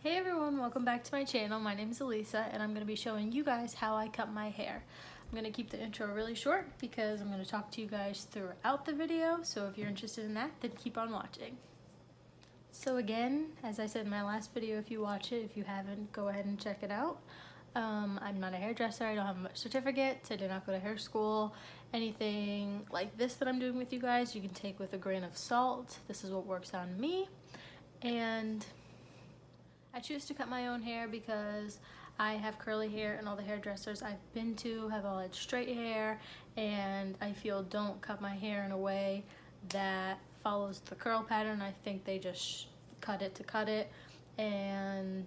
Hey everyone, welcome back to my channel. My name is Elisa and I'm going to be showing you guys how I cut my hair. I'm going to keep the intro really short because I'm going to talk to you guys throughout the video, so if you're interested in that, then keep on watching. So again, as I said in my last video, if you watch it, if you haven't, go ahead and check it out. I'm not a hairdresser, I don't have a certificate, I did not go to hair school. Anything like this that I'm doing with you guys, you can take with a grain of salt. This is what works on me. And I choose to cut my own hair because I have curly hair and all the hairdressers I've been to have all had straight hair, and I feel don't cut my hair in a way that follows the curl pattern. I think they just cut it to cut it, and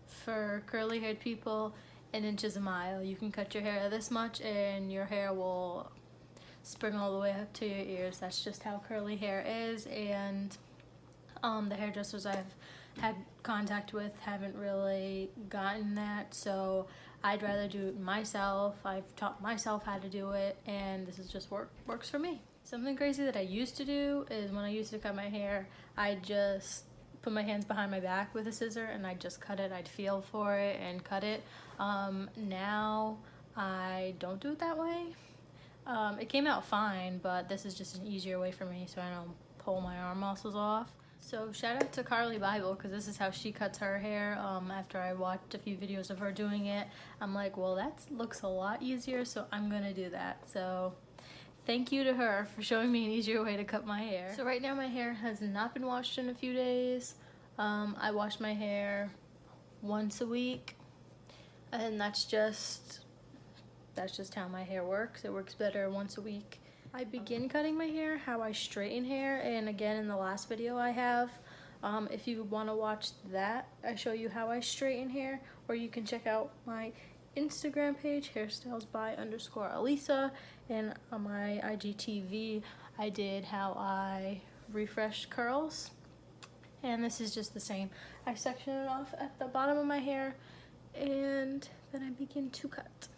for curly haired people, an inch is a mile. You can cut your hair this much and your hair will spring all the way up to your ears. That's just how curly hair is, and the hairdressers I've had contact with haven't really gotten that, so I'd rather do it myself. I've taught myself how to do it, and this is just works for me. Something crazy that I used to do is when I used to cut my hair, I just put my hands behind my back with a scissor and I'd just cut it. I'd feel for it and cut it. Now I don't do it that way. It came out fine, but this is just an easier way for me so I don't pull my arm muscles off. So shout out to Carly Bible, because this is how she cuts her hair. After I watched a few videos of her doing it, I'm like, well, that looks a lot easier, so I'm gonna do that. So thank you to her for showing me an easier way to cut my hair. So right now my hair has not been washed in a few days. I wash my hair once a week, and that's just how my hair works. It works better once a week. I begin cutting my hair how I straighten hair, and again in the last video I have, if you want to watch that, I show you how I straighten hair, or you can check out my Instagram page, hairstylesby_Elisa, and on my IGTV I did how I refresh curls, and this is just the same. I section it off at the bottom of my hair and then I begin to cut.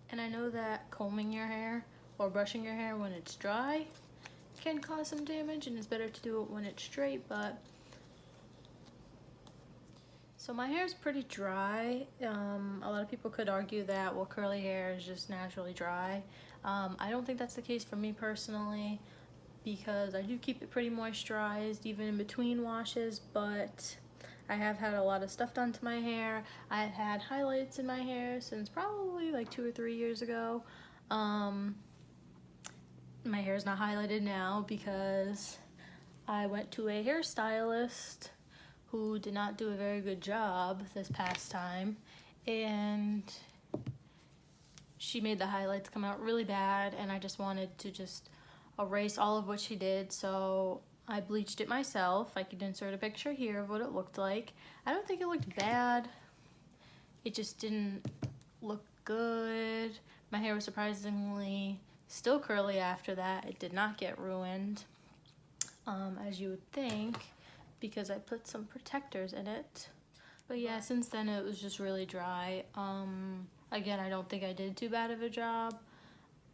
And I know that combing your hair or brushing your hair when it's dry can cause some damage, and it's better to do it when it's straight, but so my hair is pretty dry. A lot of people could argue that, well, curly hair is just naturally dry. I don't think that's the case for me personally, because I do keep it pretty moisturized even in between washes, but I have had a lot of stuff done to my hair. I've had highlights in my hair since probably like 2 or 3 years ago. My hair is not highlighted now because I went to a hairstylist who did not do a very good job this past time, and she made the highlights come out really bad, and I just wanted to just erase all of what she did, so I bleached it myself. I could insert a picture here of what it looked like. I don't think it looked bad. It just didn't look good. My hair was surprisingly still curly after that. It did not get ruined, as you would think, because I put some protectors in it. But yeah, since then it was just really dry. Again, I don't think I did too bad of a job,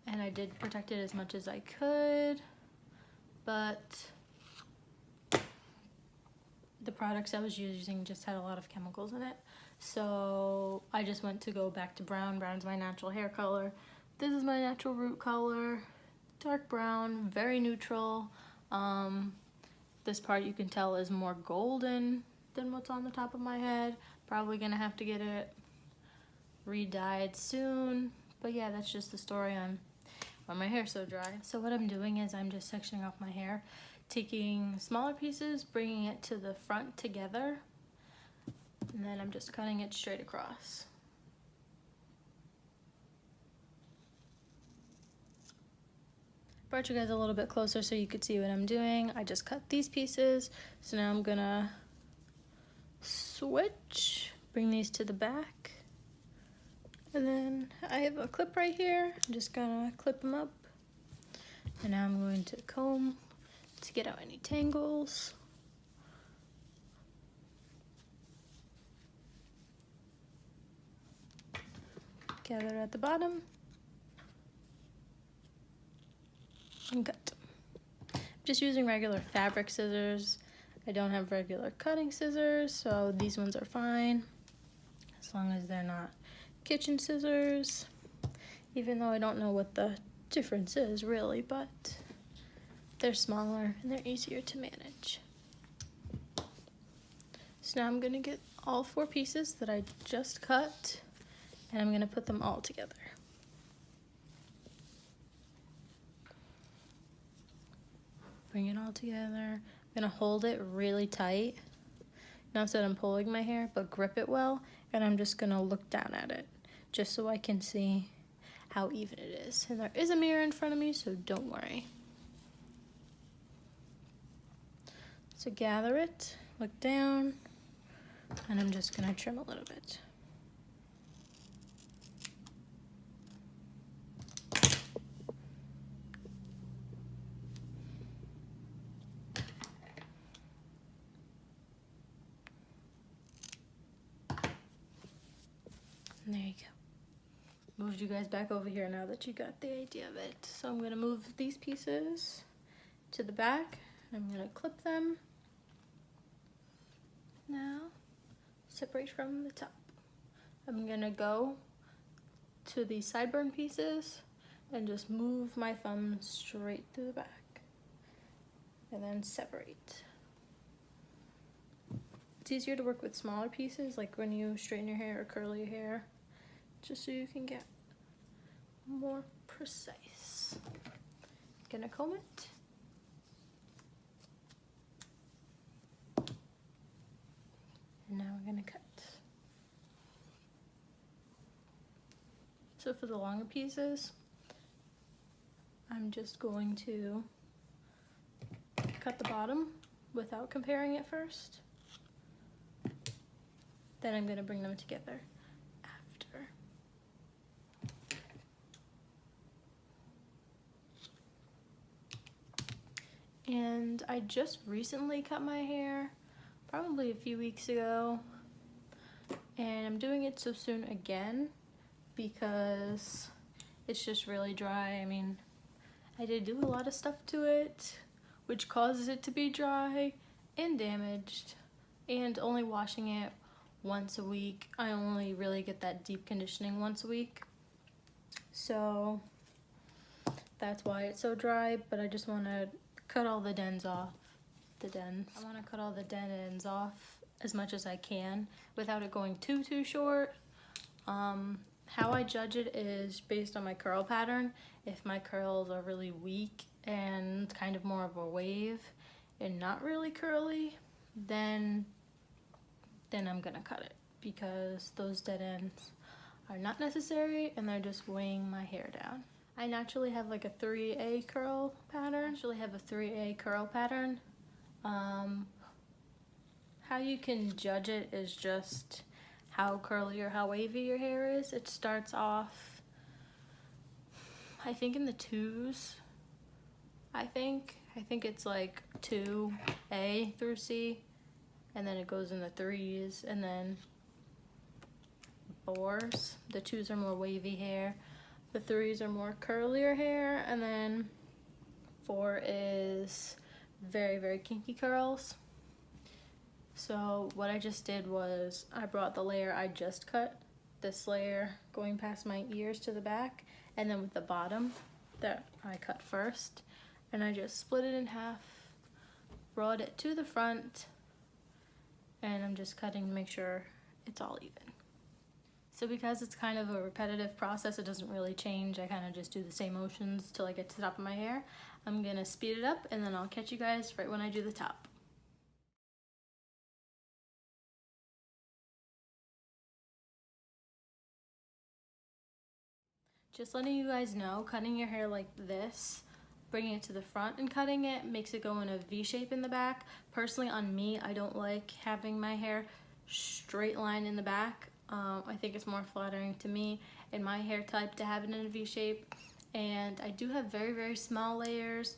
and I did protect it as much as I could, but the products I was using just had a lot of chemicals in it. So I just went to go back to brown. Brown's my natural hair color. This is my natural root color, dark brown, very neutral. This part you can tell is more golden than what's on the top of my head. Probably gonna have to get it re-dyed soon. But yeah, that's just the story on why my hair's so dry. So what I'm doing is I'm just sectioning off my hair, taking smaller pieces, bringing it to the front together, and then I'm just cutting it straight across. Brought you guys a little bit closer so you could see what I'm doing. I just cut these pieces, so now I'm gonna switch, bring these to the back, and then I have a clip right here. I'm just gonna clip them up, and now I'm going to comb to get out any tangles. Gather at the bottom and cut. I'm just using regular fabric scissors. I don't have regular cutting scissors, so these ones are fine, as long as they're not kitchen scissors, even though I don't know what the difference is really, but they're smaller and they're easier to manage. So now I'm gonna get all 4 pieces that I just cut, and I'm gonna put them all together. Bring it all together. I'm gonna hold it really tight. Not that I'm pulling my hair, but grip it well, and I'm just gonna look down at it, just so I can see how even it is. And there is a mirror in front of me, so don't worry. So gather it, look down, and I'm just gonna trim a little bit. And there you go. Moved you guys back over here now that you got the idea of it. So I'm gonna move these pieces to the back. I'm gonna clip them. Now, separate from the top. I'm gonna go to the sideburn pieces and just move my thumb straight through the back. And then separate. It's easier to work with smaller pieces, like when you straighten your hair or curl your hair, just so you can get more precise. Gonna comb it. And now we're gonna cut. So for the longer pieces, I'm just going to cut the bottom without comparing it first. Then I'm gonna bring them together after. And I just recently cut my hair, probably a few weeks ago, and I'm doing it so soon again because it's just really dry. I mean, I did do a lot of stuff to it, which causes it to be dry and damaged, and only washing it once a week. I only really get that deep conditioning once a week, so that's why it's so dry. But I just want to cut all the dens off. I want to cut all the dead ends off as much as I can without it going too short. How I judge it is based on my curl pattern. If my curls are really weak and kind of more of a wave and not really curly, then I'm gonna cut it, because those dead ends are not necessary and they're just weighing my hair down. I naturally have like a 3A curl pattern. How you can judge it is just how curly or how wavy your hair is. It starts off, I think, in the 2s. I think it's like 2A through C, and then it goes in the 3s, and then 4s. The 2s are more wavy hair, the 3s are more curlier hair, and then 4 is very kinky curls. So what I just did was I brought the layer I just cut, this layer going past my ears to the back, and then with the bottom that I cut first, and I just split it in half, brought it to the front, and I'm just cutting to make sure it's all even. So because it's kind of a repetitive process, it doesn't really change. I kind of just do the same motions till I get to the top of my hair. I'm gonna speed it up, and then I'll catch you guys right when I do the top. Just letting you guys know, cutting your hair like this, bringing it to the front and cutting it makes it go in a V shape in the back. Personally, on me, I don't like having my hair straight line in the back. I think it's more flattering to me and my hair type to have it in a V shape. And I do have very small layers.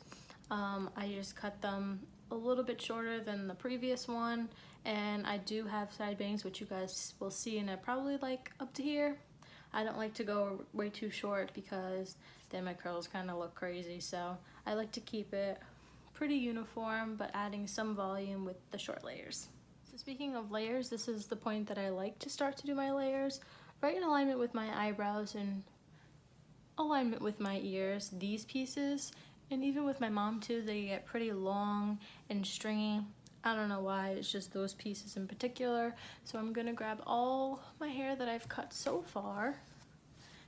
I just cut them a little bit shorter than the previous one, and I do have side bangs, which you guys will see, and I probably like up to here. I don't like to go way too short because then my curls kind of look crazy, so I like to keep it pretty uniform, but adding some volume with the short layers. So speaking of layers, this is the point that I like to start to do my layers, right in alignment with my eyebrows and alignment with my ears. These pieces, and even with my mom too, they get pretty long and stringy. I don't know why, it's just those pieces in particular. So I'm gonna grab all my hair that I've cut so far,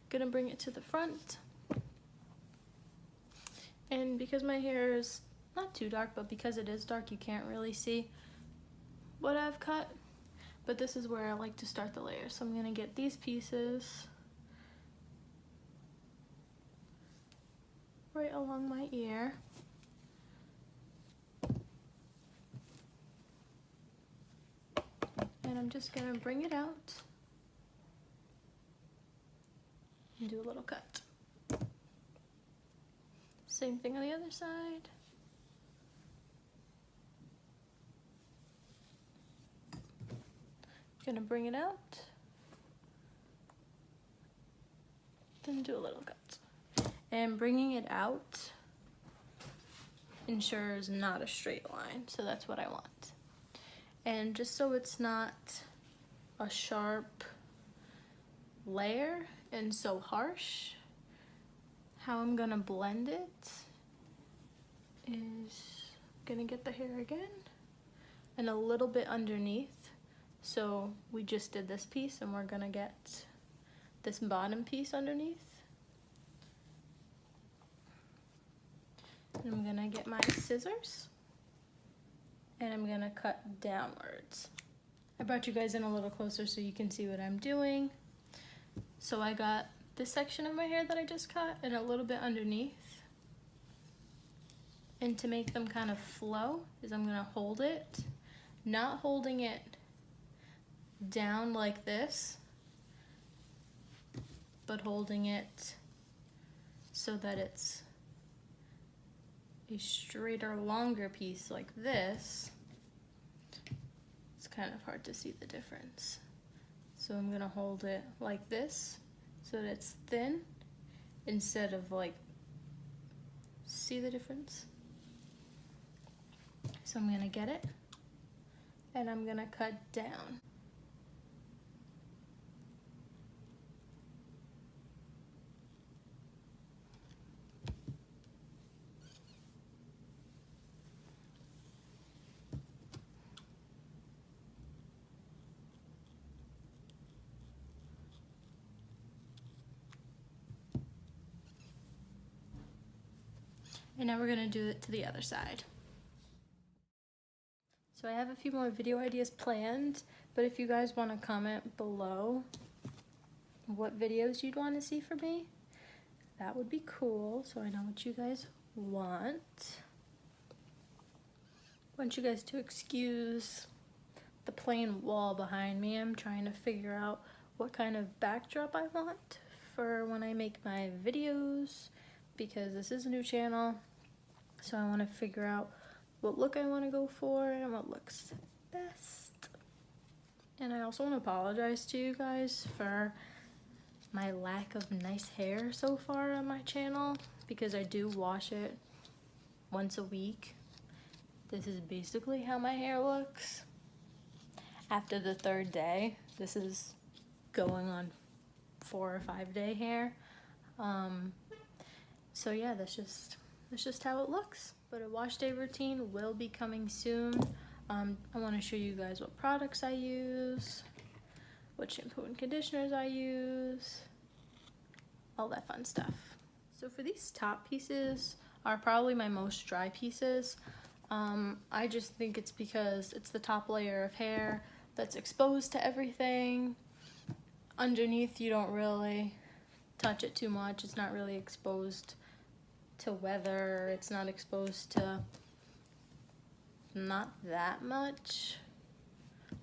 gonna bring it to the front. And because my hair is not too dark, but because it is dark, you can't really see what I've cut. But this is where I like to start the layers. So I'm gonna get these pieces right along my ear. And I'm just gonna bring it out and do a little cut. Same thing on the other side. Gonna bring it out, then do a little cut. And bringing it out ensures not a straight line, so that's what I want. And just so it's not a sharp layer and so harsh, how I'm gonna blend it is gonna get the hair again and a little bit underneath. So we just did this piece and we're gonna get this bottom piece underneath. And I'm gonna get my scissors and I'm gonna cut downwards. I brought you guys in a little closer so you can see what I'm doing. So I got this section of my hair that I just cut and a little bit underneath. And to make them kind of flow is I'm gonna hold it, not holding it down like this, but holding it so that it's a straighter, longer piece like this. It's kind of hard to see the difference. So I'm gonna hold it like this so that it's thin instead of like, see the difference? So I'm gonna get it and I'm gonna cut down. And now we're gonna do it to the other side. So I have a few more video ideas planned, but if you guys wanna comment below what videos you'd wanna see from me, that would be cool, so I know what you guys want. I want you guys to excuse the plain wall behind me. I'm trying to figure out what kind of backdrop I want for when I make my videos, because this is a new channel. So I want to figure out what look I want to go for and what looks best. And I also want to apologize to you guys for my lack of nice hair so far on my channel, because I do wash it once a week. This is basically how my hair looks after the 3rd day. This is going on 4 or 5 day hair. So yeah, that's just how it looks. But a wash day routine will be coming soon. I want to show you guys what products I use, what shampoo and conditioners I use, all that fun stuff. So for these top pieces are probably my most dry pieces. I just think it's because it's the top layer of hair that's exposed to everything. Underneath you don't really touch it too much. It's not really exposed to weather. It's not exposed to not that much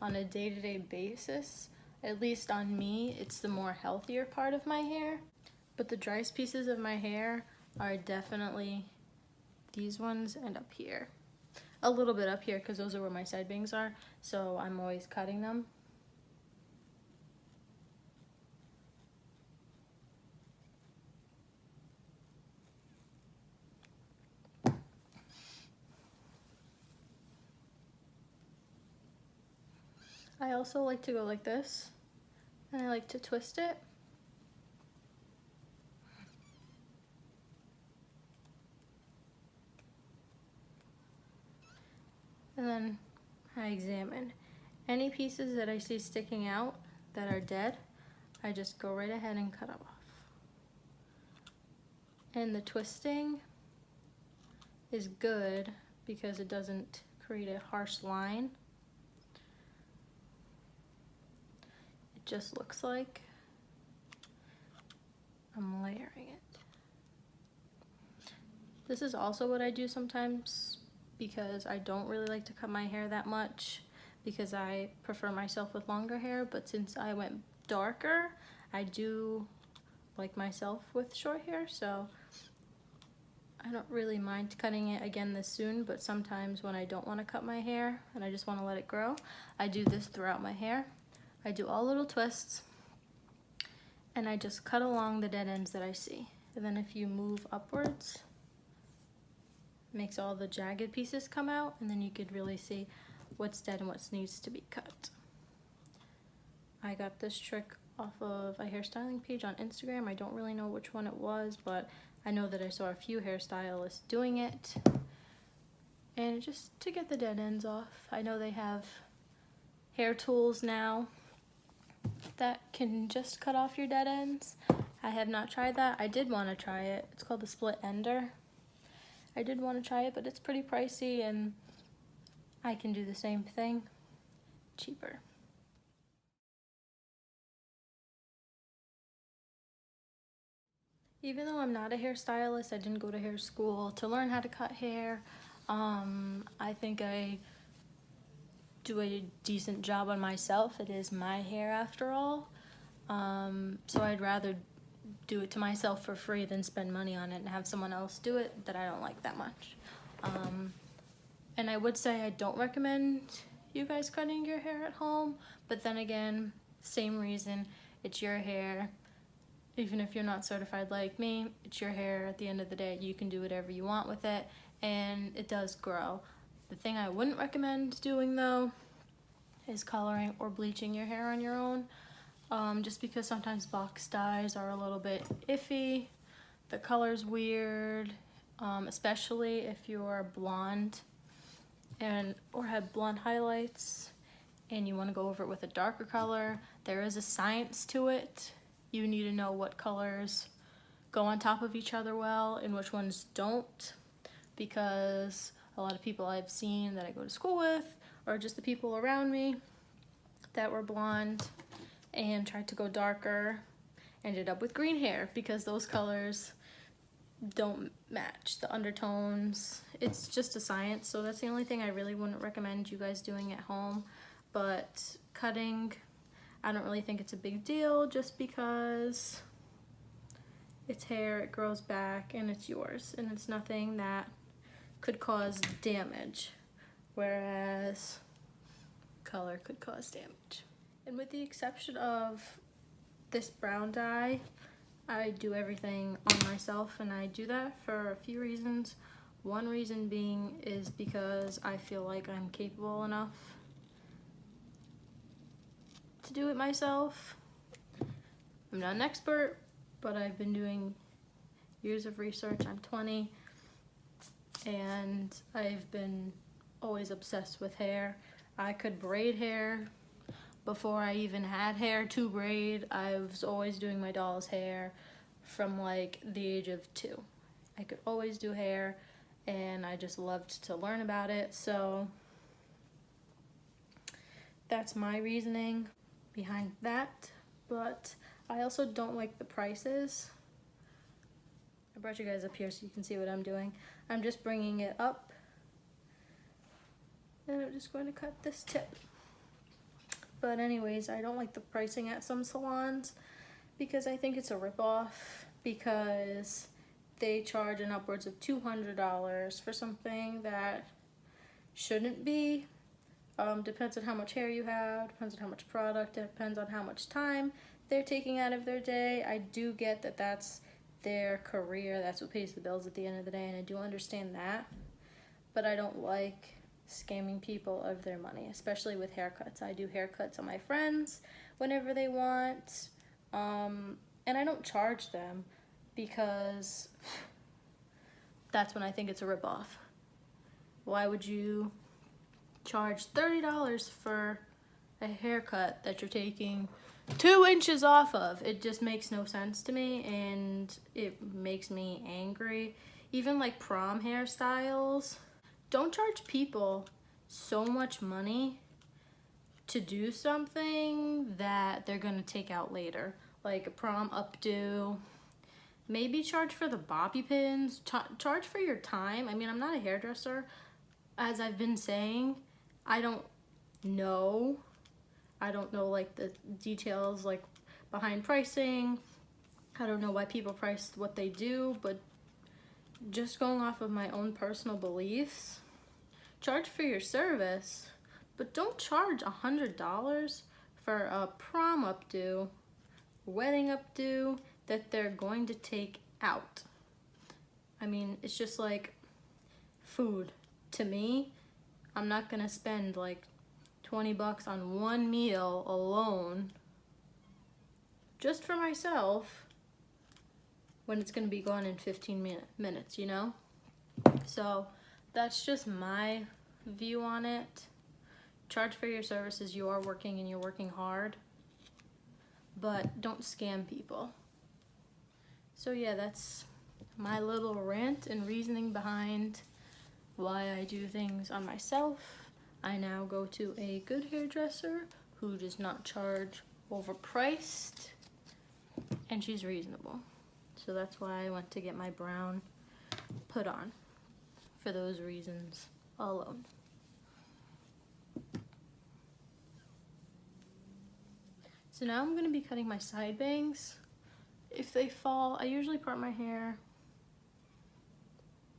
on a day-to-day basis. At least on me, it's the more healthier part of my hair. But the driest pieces of my hair are definitely these ones and up here. A little bit up here because those are where my side bangs are, so I'm always cutting them. I also like to go like this, and I like to twist it. And then I examine any pieces that I see sticking out that are dead. I just go right ahead and cut them off. And the twisting is good because it doesn't create a harsh line. It just looks like I'm layering it. This is also what I do sometimes because I don't really like to cut my hair that much because I prefer myself with longer hair, but since I went darker, I do like myself with short hair, so I don't really mind cutting it again this soon, but sometimes when I don't want to cut my hair and I just want to let it grow, I do this throughout my hair. I do all little twists and I just cut along the dead ends that I see. And then if you move upwards, it makes all the jagged pieces come out, and then you could really see what's dead and what needs to be cut. I got this trick off of a hairstyling page on Instagram. I don't really know which one it was, but I know that I saw a few hairstylists doing it. And just to get the dead ends off, I know they have hair tools now that can just cut off your dead ends. I have not tried that. I did want to try it. It's called the split ender. I did want to try it, but it's pretty pricey, and I can do the same thing cheaper. Even though I'm not a hairstylist, I didn't go to hair school to learn how to cut hair. I think I do a decent job on myself. It is my hair after all. So I'd rather do it to myself for free than spend money on it and have someone else do it that I don't like that much. And I would say I don't recommend you guys cutting your hair at home, but then again, same reason, it's your hair. Even if you're not certified like me, it's your hair. At the end of the day, you can do whatever you want with it, and it does grow. The thing I wouldn't recommend doing though is coloring or bleaching your hair on your own, just because sometimes box dyes are a little bit iffy. The color's weird, especially if you're blonde or have blonde highlights and you want to go over it with a darker color. There is a science to it. You need to know what colors go on top of each other well and which ones don't, because a lot of people I've seen that I go to school with, or just the people around me that were blonde and tried to go darker, ended up with green hair because those colors don't match the undertones. It's just a science, so that's the only thing I really wouldn't recommend you guys doing at home. But cutting, I don't really think it's a big deal, just because it's hair, it grows back, and it's yours, and it's nothing that could cause damage, whereas color could cause damage. And with the exception of this brown dye, I do everything on myself, and I do that for a few reasons. One reason being is because I feel like I'm capable enough to do it myself. I'm not an expert, but I've been doing years of research. I'm 20, and I've been always obsessed with hair. I could braid hair before I even had hair to braid. I was always doing my doll's hair from like the age of 2. I could always do hair, and I just loved to learn about it. So that's my reasoning behind that. But I also don't like the prices. I brought you guys up here so you can see what I'm doing. I'm just bringing it up, and I'm just going to cut this tip. But anyways, I don't like the pricing at some salons because I think it's a ripoff, because they charge an upwards of $200 for something that shouldn't be. Depends on how much hair you have, depends on how much product, depends on how much time they're taking out of their day. I do get that that's their career, that's what pays the bills at the end of the day, and I do understand that, but I don't like scamming people of their money, especially with haircuts. I do haircuts on my friends whenever they want, and I don't charge them because that's when I think it's a ripoff. Why would you charge $30 for a haircut that you're taking 2 inches off of? It just makes no sense to me, and it makes me angry. Even like prom hairstyles, don't charge people so much money to do something that they're gonna take out later, like a prom updo. Maybe charge for the bobby pins, charge for your time. I mean, I'm not a hairdresser. As I've been saying, I don't know like the details like behind pricing. I don't know why people price what they do, but just going off of my own personal beliefs, charge for your service, but don't charge $100 for a prom updo, wedding updo that they're going to take out. I mean, it's just like food. To me, I'm not gonna spend like 20 bucks on one meal alone just for myself when it's gonna be gone in 15 minutes, you know? So that's just my view on it. Charge for your services. You are working and you're working hard, but don't scam people. So yeah, that's my little rant and reasoning behind why I do things on myself. I now go to a good hairdresser who does not charge overpriced, and she's reasonable. So that's why I went to get my brown put on, for those reasons alone. So now I'm gonna be cutting my side bangs. If they fall, I usually part my hair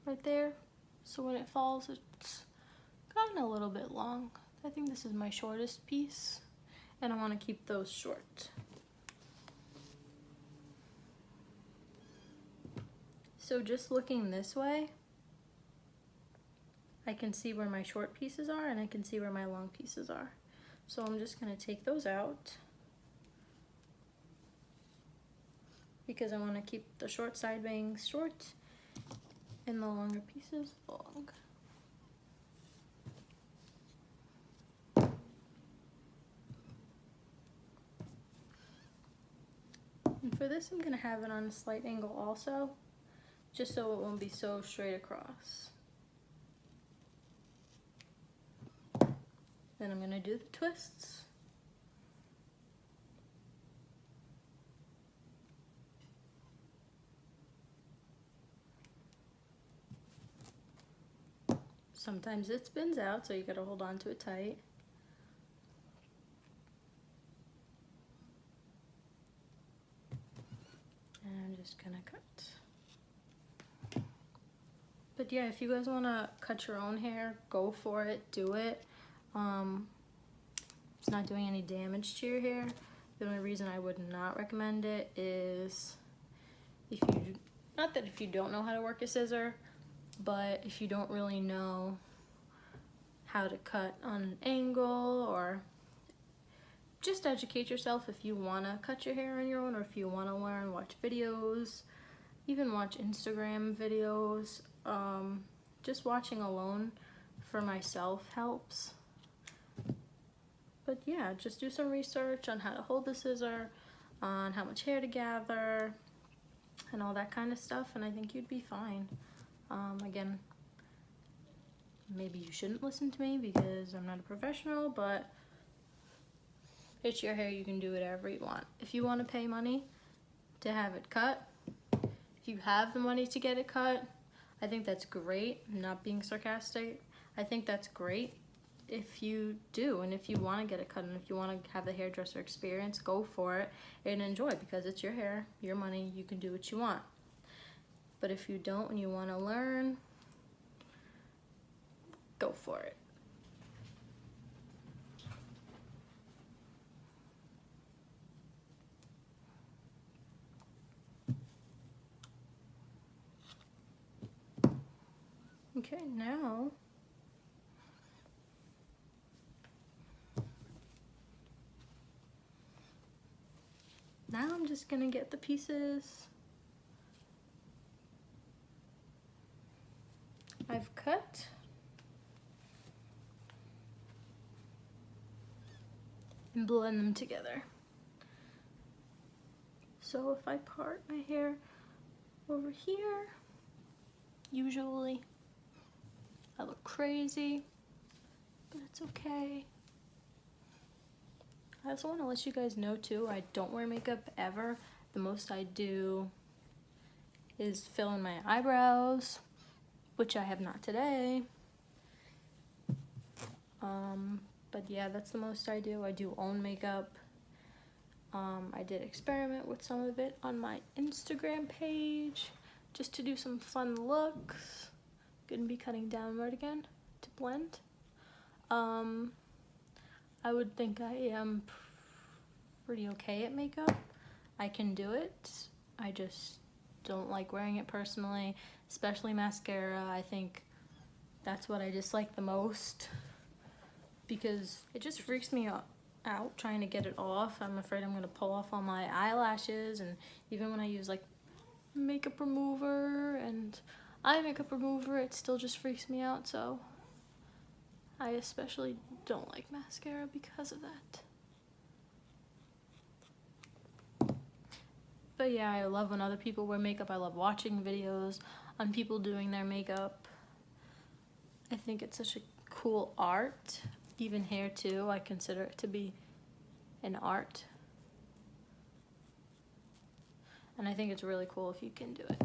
right there. So when it falls, it's gotten a little bit long. I think this is my shortest piece, and I wanna keep those short. So just looking this way, I can see where my short pieces are and I can see where my long pieces are. So I'm just gonna take those out because I wanna keep the short side bangs short and the longer pieces long. And for this, I'm gonna have it on a slight angle also, just so it won't be so straight across. Then I'm gonna do the twists. Sometimes it spins out, so you gotta hold on to it tight. And I'm just gonna cut. But yeah, if you guys wanna cut your own hair, go for it, do it. It's not doing any damage to your hair. The only reason I would not recommend it is if you don't know how to work a scissor, but if you don't really know how to cut on an angle, or just educate yourself if you wanna cut your hair on your own, or if you wanna learn, watch videos, even watch Instagram videos. Just watching alone for myself helps. But yeah, just do some research on how to hold the scissor, on how much hair to gather, and all that kind of stuff, and I think you'd be fine. Again, maybe you shouldn't listen to me because I'm not a professional, but it's your hair, you can do whatever you want. If you want to pay money to have it cut, if you have the money to get it cut, I think that's great. I'm not being sarcastic. I think that's great if you do, and if you want to get it cut, and if you want to have the hairdresser experience, go for it and enjoy, because it's your hair, your money, you can do what you want. But if you don't and you want to learn, go for it. Okay, now Now I'm just gonna get the pieces I've cut. And blend them together. So if I part my hair over here, usually I look crazy, but it's okay. I also want to let you guys know too, I don't wear makeup ever. The most I do is fill in my eyebrows, which I have not today. But yeah, that's the most I do. I do own makeup. I did experiment with some of it on my Instagram page just to do some fun looks. Gonna be cutting downward again to blend. I would think I am pretty okay at makeup. I can do it. I just don't like wearing it personally, especially mascara. I think that's what I dislike the most because it just freaks me out trying to get it off. I'm afraid I'm gonna pull off all my eyelashes, and even when I use like makeup remover and eye makeup remover, it still just freaks me out. So I especially don't like mascara because of that. But yeah, I love when other people wear makeup. I love watching videos on people doing their makeup. I think it's such a cool art. Even hair too, I consider it to be an art. And I think it's really cool if you can do it.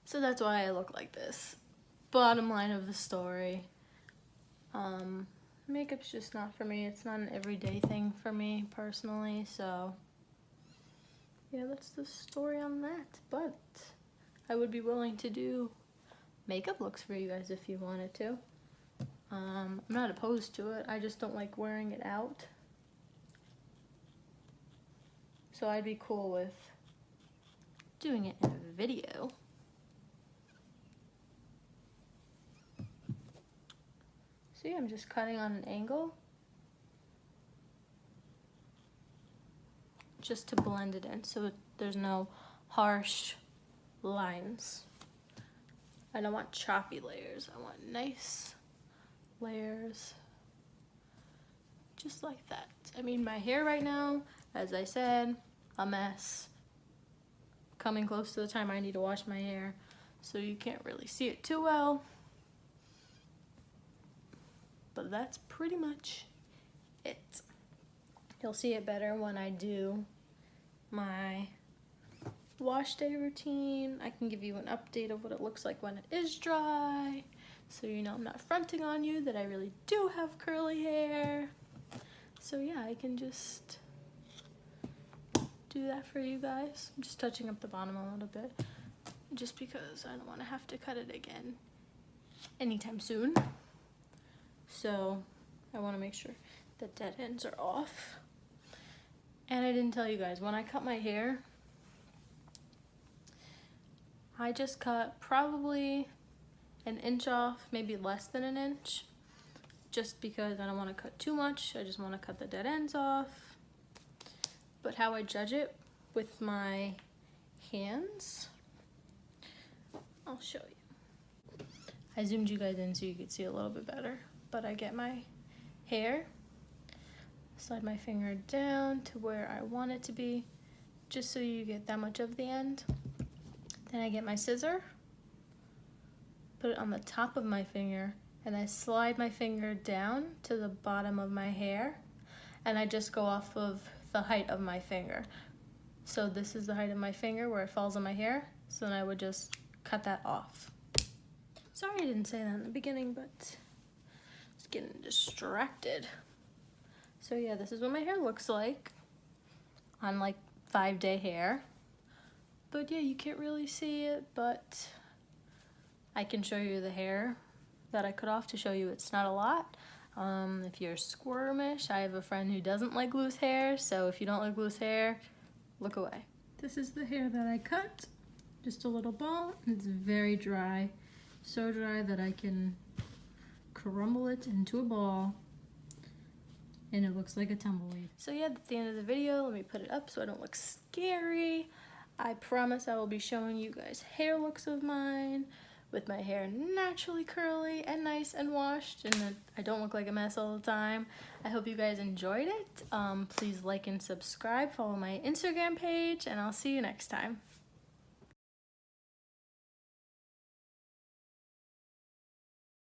So that's why I look like this. Bottom line of the story. Makeup's just not for me. It's not an everyday thing for me personally, so yeah, that's the story on that. But I would be willing to do makeup looks for you guys if you wanted to. I'm not opposed to it. I just don't like wearing it out. So I'd be cool with doing it in a video. See, I'm just cutting on an angle just to blend it in so there's no harsh lines. I don't want choppy layers. I want nice layers just like that. I mean, my hair right now, as I said, a mess. Coming close to the time I need to wash my hair, so you can't really see it too well. But that's pretty much it. You'll see it better when I do my wash day routine. I can give you an update of what it looks like when it is dry, so you know I'm not fronting on you that I really do have curly hair. So yeah, I can just do that for you guys. I'm just touching up the bottom a little bit just because I don't want to have to cut it again anytime soon. So I want to make sure the dead ends are off. And I didn't tell you guys, when I cut my hair, I just cut probably an inch off, maybe less than an inch, just because I don't want to cut too much. I just want to cut the dead ends off. But how I judge it with my hands, I'll show you. I zoomed you guys in so you could see a little bit better. But I get my hair, slide my finger down to where I want it to be, just so you get that much of the end. Then I get my scissor, put it on the top of my finger, and I slide my finger down to the bottom of my hair, and I just go off of the height of my finger. So this is the height of my finger where it falls on my hair, so then I would just cut that off. Sorry I didn't say that in the beginning, but getting distracted. So yeah, this is what my hair looks like on like 5-day hair. But yeah, you can't really see it, but I can show you the hair that I cut off to show you it's not a lot. If you're squirmish, I have a friend who doesn't like loose hair, so if you don't like loose hair, look away. This is the hair that I cut, just a little ball. It's very dry, so dry that I can crumble it into a ball And it looks like a tumbleweed. So yeah, that's the end of the video. Let me put it up so I don't look scary. I promise I will be showing you guys hair looks of mine with my hair naturally curly and nice and washed, and that I don't look like a mess all the time. I hope you guys enjoyed it. Please like and subscribe, follow my Instagram page, and I'll see you next time.